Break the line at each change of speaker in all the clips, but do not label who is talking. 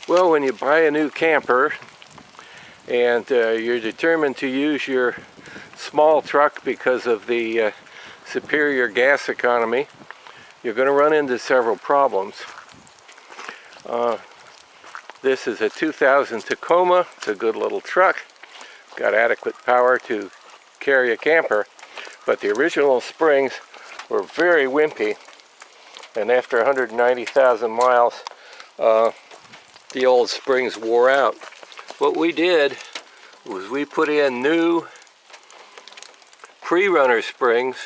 Well, when you buy a new camper and you're determined to use your small truck because of the superior gas economy, you're going to run into several problems. This is a 2000 Tacoma. It's a good little truck. Got adequate power to carry a camper, but the original springs were very wimpy, and after 190,000 miles, the old springs wore out. What we did was we put in new pre-runner springs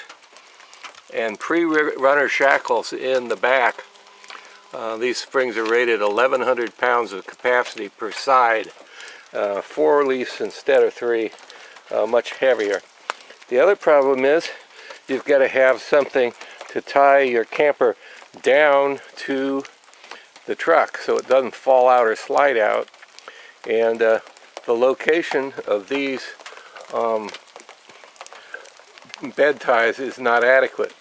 and pre-runner shackles in the back. These springs are rated 1,100 pounds of capacity per side, 4 leaves instead of 3, much heavier. The other problem is you've got to have something to tie your camper down to the truck so it doesn't fall out or slide out, and the location of these bed ties is not adequate,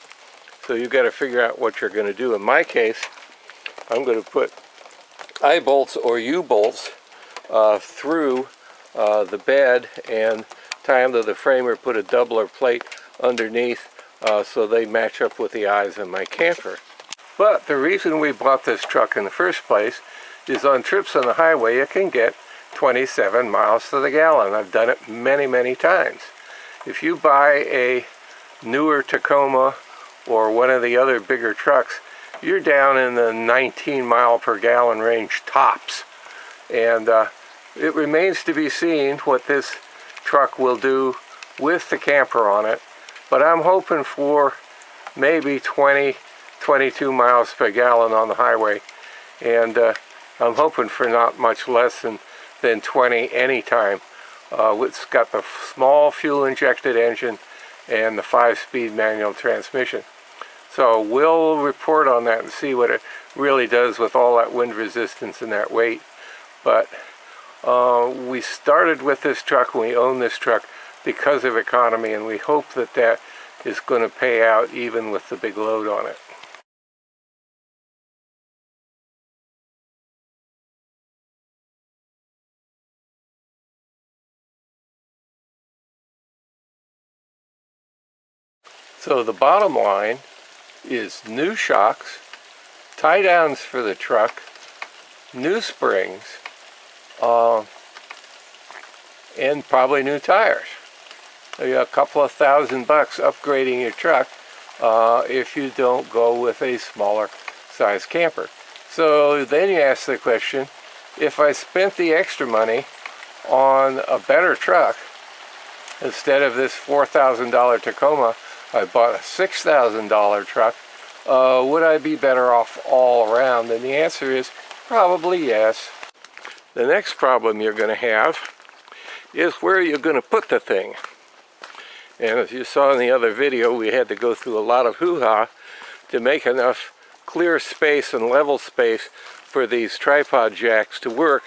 so you've got to figure out what you're going to do. In my case, I'm going to put I-bolts or U-bolts through the bed and tie them to the frame, or put a doubler plate underneath so they match up with the eyes in my camper. But the reason we bought this truck in the first place is on trips on the highway you can get 27 miles to the gallon. I've done it many, many times. If you buy a newer Tacoma or one of the other bigger trucks, you're down in the 19 mile per gallon range tops. And it remains to be seen what this truck will do with the camper on it, but I'm hoping for maybe 22 miles per gallon on the highway, and I'm hoping for not much less than 20 anytime. It's got the small fuel injected engine and the 5-speed manual transmission. So we'll report on that and see what it really does with all that wind resistance and that weight. But we started with this truck, and we own this truck because of economy, and we hope that that is going to pay out even with the big load on it. So the bottom line is new shocks, tie downs for the truck, new springs, and probably new tires. A couple of $1,000 upgrading your truck if you don't go with a smaller size camper. So then you ask the question, if I spent the extra money on a better truck, instead of this $4,000 Tacoma, I bought a $6,000 truck, would I be better off all around? And the answer is probably yes. The next problem you're going to have is where you're going to put the thing. And as you saw in the other video, we had to go through a lot of hoo-ha to make enough clear space and level space for these tripod jacks to work.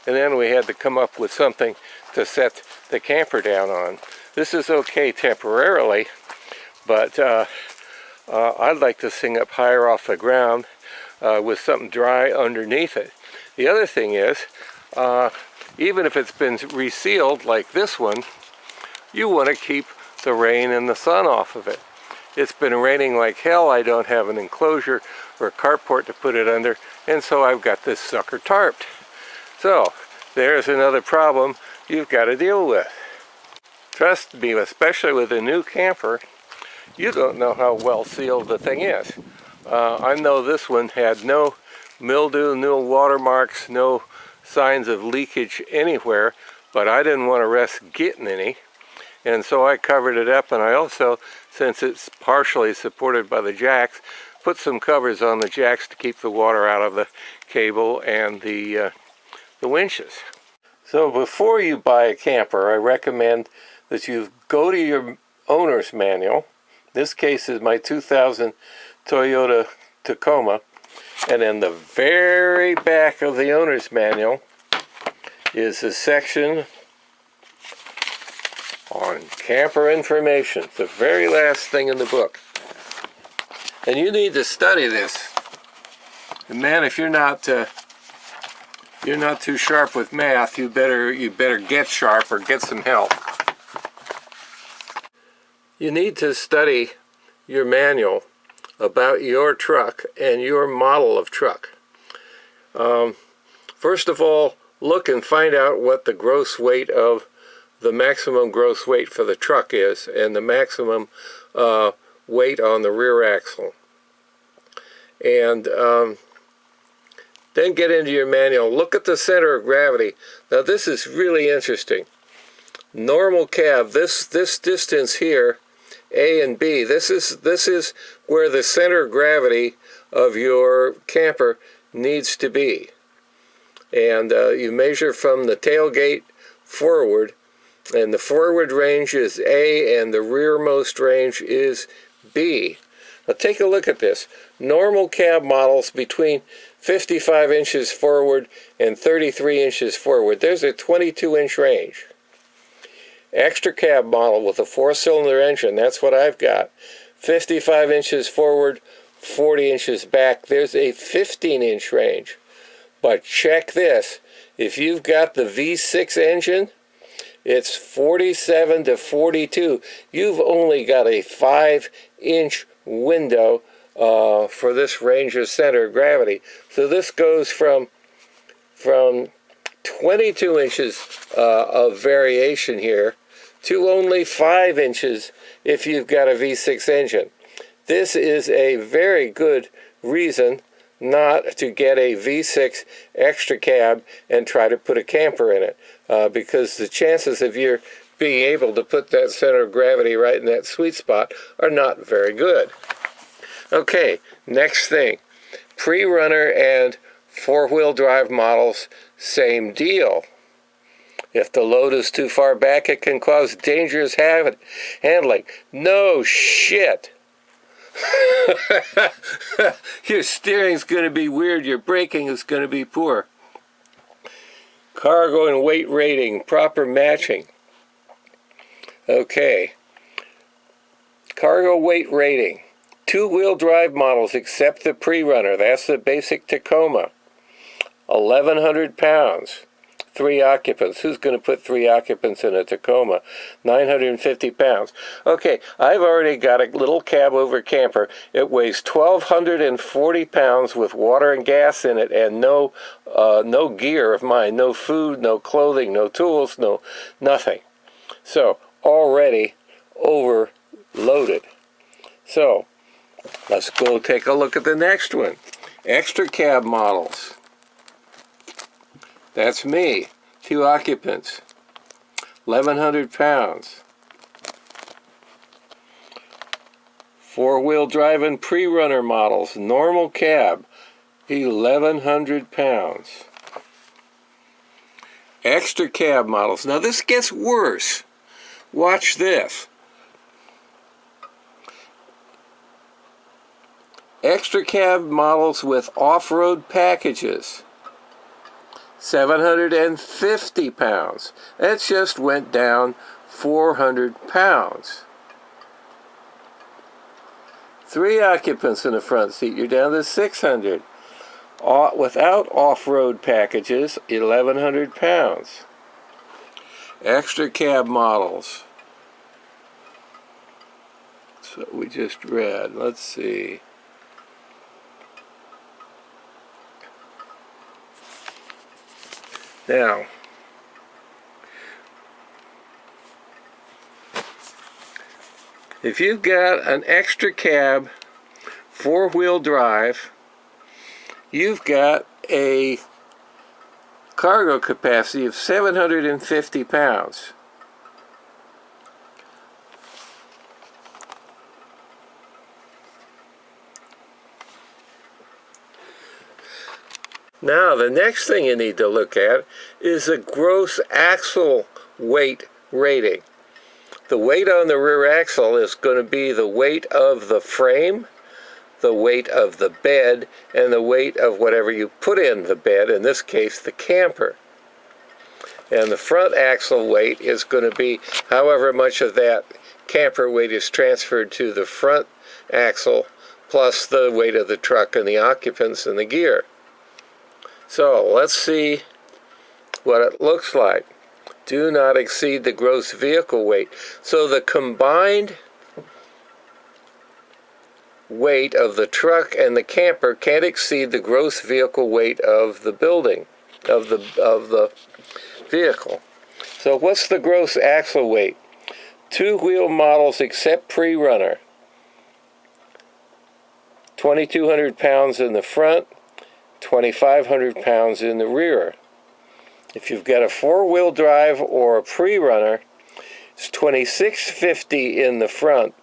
And then we had to come up with something to set the camper down on. This is okay temporarily, but I'd like this thing up higher off the ground with something dry underneath it. The other thing is, even if it's been resealed like this one, you want to keep the rain and the sun off of it. It's been raining like hell. I don't have an enclosure or a carport to put it under, and so I've got this sucker tarped. So there's another problem you've got to deal with. Trust me, especially with a new camper, you don't know how well sealed the thing is. I know this one had no mildew, no watermarks, no signs of leakage anywhere, but I didn't want to risk getting any, and so I covered it up. And I also, since it's partially supported by the jacks, put some covers on the jacks to keep the water out of the cable and the winches. So before you buy a camper, I recommend that you go to your owner's manual. This case is my 2000 Toyota Tacoma, and in the very back of the owner's manual is a section on camper information. It's the very last thing in the book. And you need to study this. And man, if you're not you're not too sharp with math, you better get sharp or get some help. You need to study your manual about your truck and your model of truck. First of all, look and find out what the gross weight of the maximum gross weight for the truck is and the maximum weight on the rear axle. And then get into your manual. Look at the center of gravity. Now this is really interesting. Normal cab, this distance here, A and B, this is where the center of gravity of your camper needs to be. And you measure from the tailgate forward, and the forward range is A and the rearmost range is B. Now take a look at this. Normal cab models between 55 inches forward and 33 inches forward. There's a 22-inch range. Extra cab model with a 4-cylinder engine, that's what I've got. 55 inches forward, 40 inches back. There's a 15-inch range. But check this. If you've got the V6 engine, it's 47 to 42. You've only got a 5-inch window for this range of center of gravity. So this goes from 22 inches of variation here to only 5 inches if you've got a V6 engine. This is a very good reason not to get a V6 extra cab and try to put a camper in it, because the chances of you being able to put that center of gravity right in that sweet spot are not very good. Okay, next thing. Pre-runner and four-wheel drive models, same deal. If the load is too far back, it can cause dangerous handling. No shit. Your steering's going to be weird. Your braking is going to be poor. Cargo and weight rating, proper matching. Okay. Cargo weight rating. Two-wheel drive models except the pre-runner. That's the basic Tacoma. 1,100 pounds. 3 occupants. Who's going to put 3 occupants in a Tacoma? 950 pounds. Okay, I've already got a little cab over camper. It weighs 1,240 pounds with water and gas in it, and no gear of mine. No food, no clothing, no tools, no nothing. So, already overloaded. So, let's go take a look at the next one. Extra cab models. That's me. 2 occupants. 1,100 pounds. Four-wheel drive and pre-runner models. Normal cab. 1,100 pounds. Extra cab models. Now this gets worse. Watch this. Extra cab models with off-road packages. 750 pounds. That just went down 400 pounds. 3 occupants in the front seat, you're down to 600. Without off-road packages, 1,100 pounds. Extra cab models. That's what we just read. Let's see. Now, if you've got an extra cab, 4-wheel drive, you've got a cargo capacity of 750 pounds. Now, the next thing you need to look at is the gross axle weight rating. The weight on the rear axle is going to be the weight of the frame, the weight of the bed, and the weight of whatever you put in the bed, in this case, the camper. And the front axle weight is going to be however much of that camper weight is transferred to the front axle, plus the weight of the truck and the occupants and the gear. So let's see what it looks like. Do not exceed the gross vehicle weight. So the combined weight of the truck and the camper can't exceed the gross vehicle weight of the building, of the vehicle. So what's the gross axle weight? Two-wheel models except pre-runner. 2,200 pounds in the front, 2,500 pounds in the rear. If you've got a four-wheel drive or a pre-runner, it's 2,650 in the front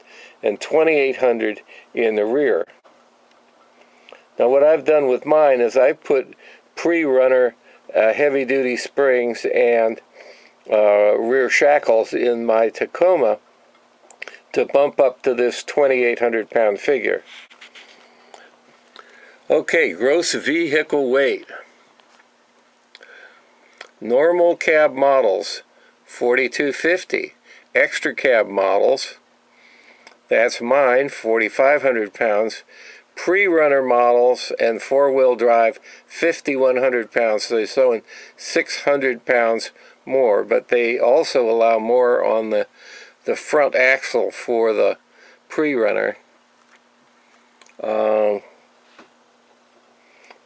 and 2,800 in the rear. Now what I've done with mine is I put pre-runner heavy-duty springs and rear shackles in my Tacoma to bump up to this 2,800 pound figure. Okay, gross vehicle weight. Normal cab models, 4,250. Extra cab models, that's mine, 4,500 pounds. Pre-runner models and four-wheel drive, 5,100 pounds. So they're showing 600 pounds more, but they also allow more on the front axle for the pre-runner.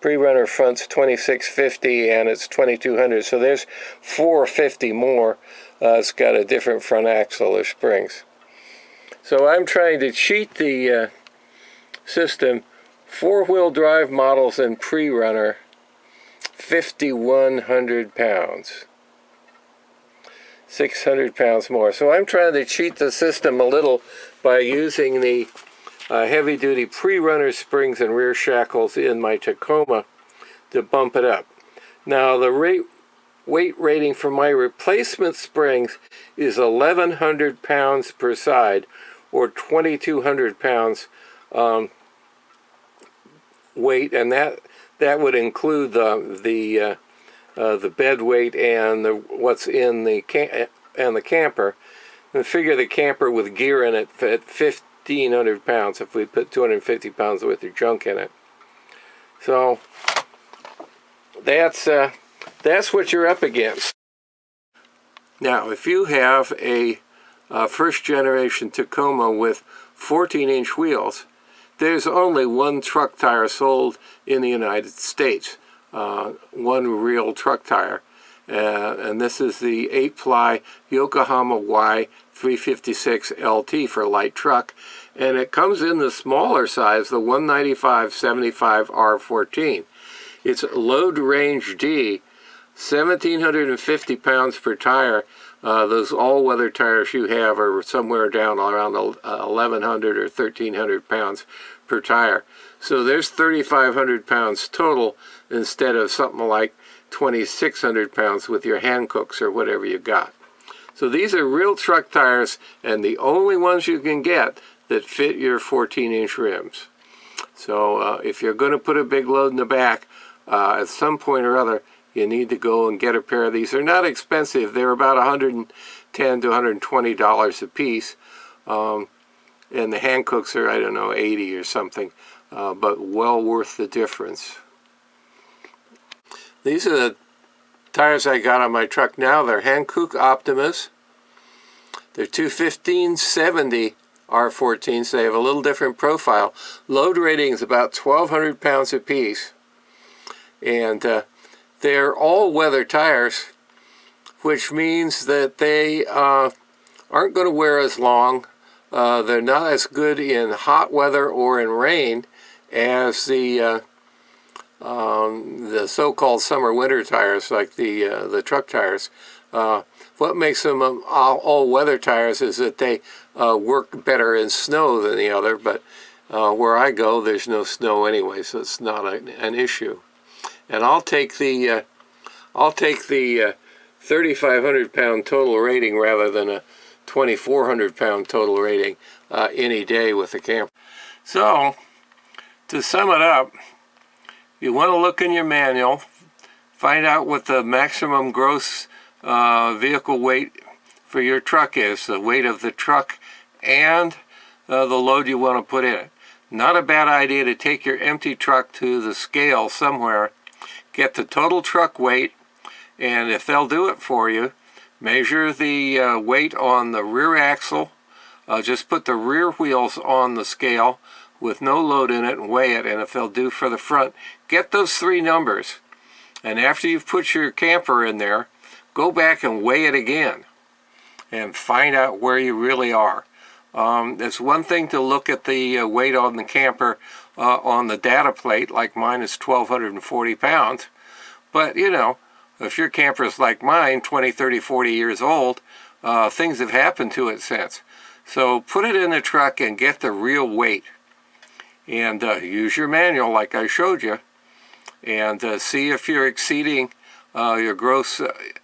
Pre-runner front's 2,650 and it's 2,200, so there's 450 more. It's got a different front axle or springs. So I'm trying to cheat the system. Four-wheel drive models and pre-runner, 5,100 pounds. 600 pounds more. So I'm trying to cheat the system a little by using the heavy-duty pre-runner springs and rear shackles in my Tacoma to bump it up. Now the weight rating for my replacement springs is 1,100 pounds per side, or 2,200 pounds weight, and that would include the bed weight and what's in the camper. And figure the camper with gear in it at 1,500 pounds if we put 250 pounds worth of junk in it. So that's what you're up against. Now, if you have a first generation Tacoma with 14-inch wheels, there's only one truck tire sold in the United States. One real truck tire. And this is the 8-ply Yokohama Y356 LT for light truck. And it comes in the smaller size, the 195/75 R14. It's load range D, 1,750 pounds per tire. Those all-weather tires you have are somewhere down around 1,100 or 1,300 pounds per tire. So there's 3,500 pounds total instead of something like 2,600 pounds with your Hancooks or whatever you got. So these are real truck tires, and the only ones you can get that fit your 14-inch rims. So if you're going to put a big load in the back, at some point or other, you need to go and get a pair of these. They're not expensive. They're about $110 to $120 a piece. And the Hancooks are, I don't know, 80 or something, but well worth the difference. These are the tires I got on my truck now. They're Hankook Optimus. They're 215/70 R14s. They have a little different profile. Load rating is about 1,200 pounds a piece. And they're all-weather tires, which means that they aren't going to wear as long. They're not as good in hot weather or in rain as the so-called summer-winter tires, like the truck tires. What makes them all-weather tires is that they work better in snow than the other, but where I go, there's no snow anyway, so it's not an issue. And I'll take the 3,500 pound total rating rather than a 2,400 pound total rating any day with the camper. So, to sum it up, you want to look in your manual, find out what the maximum gross vehicle weight for your truck is, the weight of the truck and the load you want to put in it. Not a bad idea to take your empty truck to the scale somewhere, get the total truck weight, And if they'll do it for you, measure the weight on the rear axle. Just put the rear wheels on the scale with no load in it and weigh it. And if they'll do for the front, get those 3 numbers. And after you've put your camper in there, go back and weigh it again and find out where you really are. It's one thing to look at the weight on the camper on the data plate, like mine is 1,240 pounds. But, you know, if your camper is like mine, 20, 30, 40 years old, things have happened to it since. So put it in the truck and get the real weight. And use your manual like I showed you. And see if you're exceeding your gross weight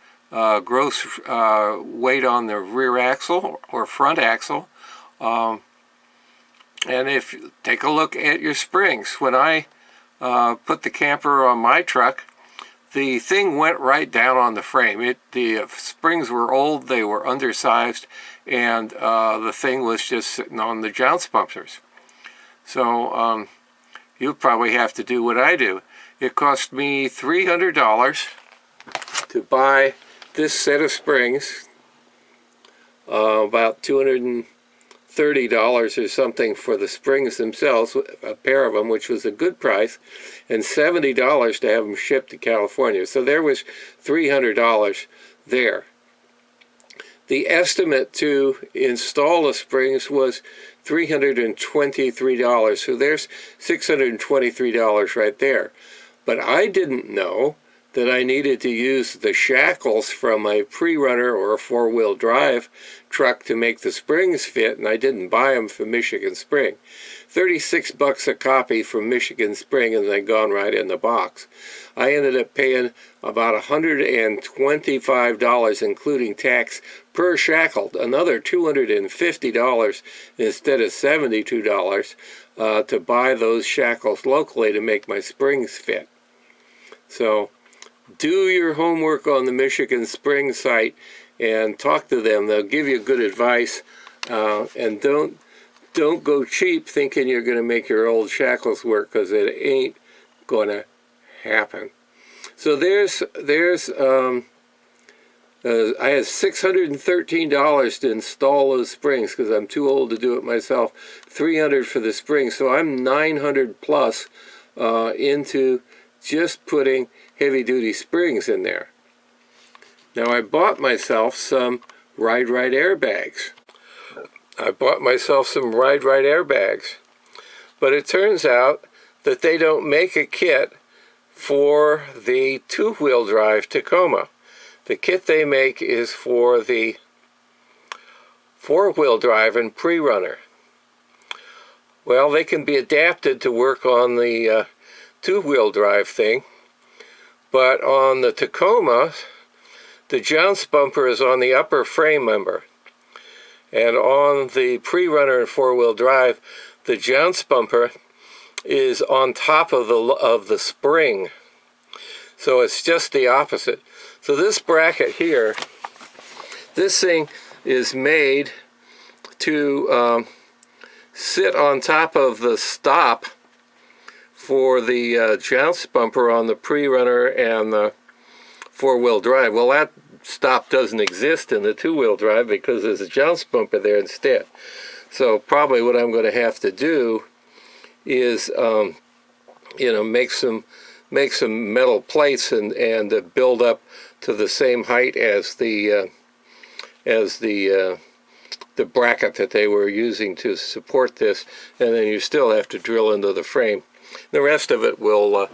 on the rear axle or front axle. And if take a look at your springs. When I put the camper on my truck, the thing went right down on the frame. The springs were old, they were undersized, and the thing was just sitting on the jounce bumpers. So you'll probably have to do what I do. It cost me $300 to buy this set of springs, about $230 or something for the springs themselves, a pair of them, which was a good price, and $70 to have them shipped to California. So there was $300 there. The estimate to install the springs was $323, so there's $623 right there. But I didn't know that I needed to use the shackles from a pre-runner or a 4-wheel drive truck to make the springs fit, and I didn't buy them from Michigan Spring. $36 a copy from Michigan Spring, and they'd gone right in the box. I ended up paying about $125, including tax, per shackle, another $250 instead of $72 to buy those shackles locally to make my springs fit. So do your homework on the Michigan Spring site and talk to them. They'll give you good advice, and don't go cheap thinking you're going to make your old shackles work, because it ain't going to happen. So I had $613 to install those springs because I'm too old to do it myself. $300 for the springs, so I'm $900 plus into just putting heavy-duty springs in there. Now I bought myself some Ride airbags. But it turns out that they don't make a kit for the 2-wheel drive Tacoma. The kit they make is for the 4-wheel drive and pre-runner. Well, they can be adapted to work on the 2-wheel drive thing, but on the Tacoma, the jounce bumper is on the upper frame member, and on the pre-runner and 4-wheel drive, the jounce bumper is on top of the spring. So it's just the opposite. So this bracket here, this thing is made to sit on top of the stop for the jounce bumper on the pre-runner and the 4-wheel drive. Well, that stop doesn't exist in the 2-wheel drive because there's a jounce bumper there instead. So probably what I'm going to have to do is make some metal plates and build up to the same height as the bracket that they were using to support this, and then you still have to drill into the frame. The rest of it will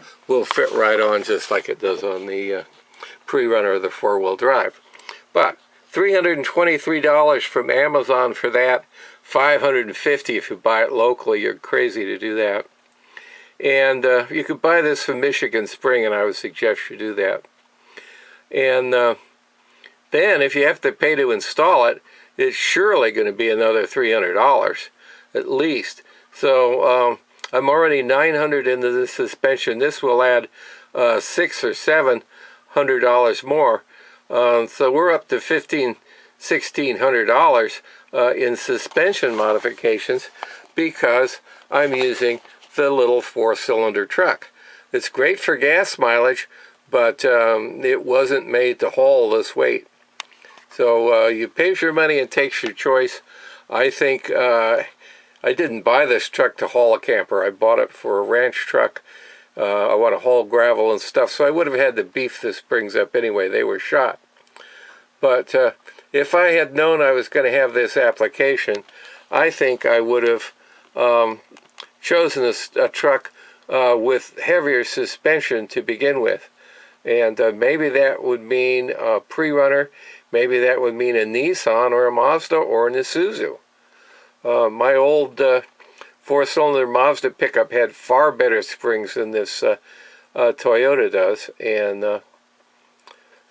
fit right on just like it does on the pre-runner or the 4-wheel drive. But $323 from Amazon for that, $550 if you buy it locally. You're crazy to do that. And you could buy this from Michigan Spring, and I would suggest you do that. And then if you have to pay to install it, it's surely going to be another $300 at least. So I'm already $900 into the suspension. This will add $600 or $700 more. So we're up to $1,600 in suspension modifications because I'm using the little 4-cylinder truck. It's great for gas mileage, but it wasn't made to haul this weight. So you pays your money and takes your choice. I think I didn't buy this truck to haul a camper. I bought it for a ranch truck. I want to haul gravel and stuff, so I would have had to beef the springs up anyway. They were shot. But if I had known I was going to have this application, I think I would have chosen a truck with heavier suspension to begin with. And maybe that would mean a pre-runner. Maybe that would mean a Nissan or a Mazda or an Isuzu. My old four-cylinder Mazda pickup had far better springs than this Toyota does. And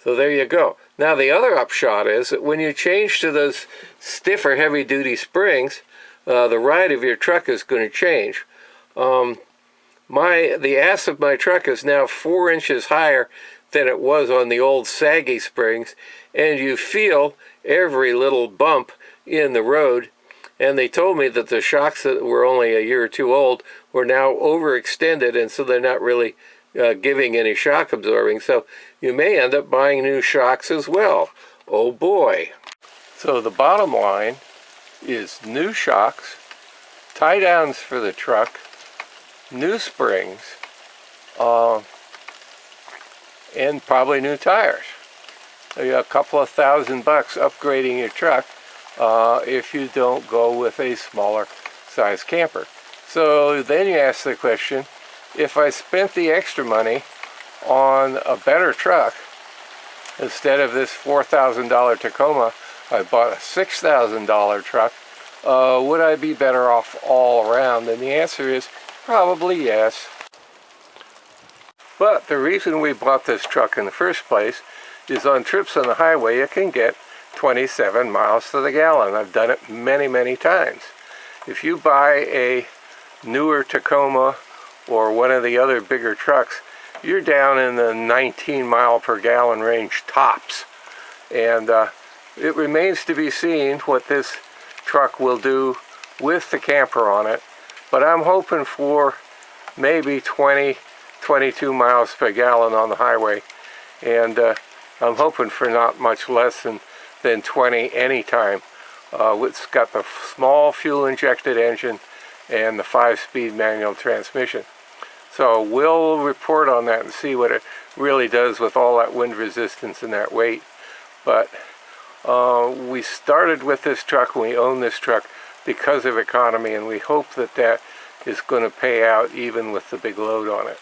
so there you go. Now the other upshot is that when you change to those stiffer heavy-duty springs, the ride of your truck is going to change. The ass of my truck is now 4 inches higher than it was on the old saggy springs, and you feel every little bump in the road. And they told me that the shocks that were only a year or two old were now overextended, and so they're not really giving any shock absorbing. So you may end up buying new shocks as well. Oh boy. So the bottom line is new shocks, tie downs for the truck, new springs, and probably new tires. A couple of $1,000 upgrading your truck if you don't go with a smaller size camper. So then you ask the question, if I spent the extra money on a better truck, instead of this $4,000 Tacoma, I bought a $6,000 truck, would I be better off all around? And the answer is probably yes. But the reason we bought this truck in the first place is on trips on the highway you can get 27 miles to the gallon. I've done it many, many times. If you buy a newer Tacoma or one of the other bigger trucks, you're down in the 19 mile per gallon range tops. And it remains to be seen what this truck will do with the camper on it. But I'm hoping for maybe 20, 22 miles per gallon on the highway. And I'm hoping for not much less than 20 anytime. It's got the small fuel-injected engine and the 5-speed manual transmission. So we'll report on that and see what it really does with all that wind resistance and that weight. But we started with this truck and we own this truck because of economy, and we hope that that is going to pay out even with the big load on it.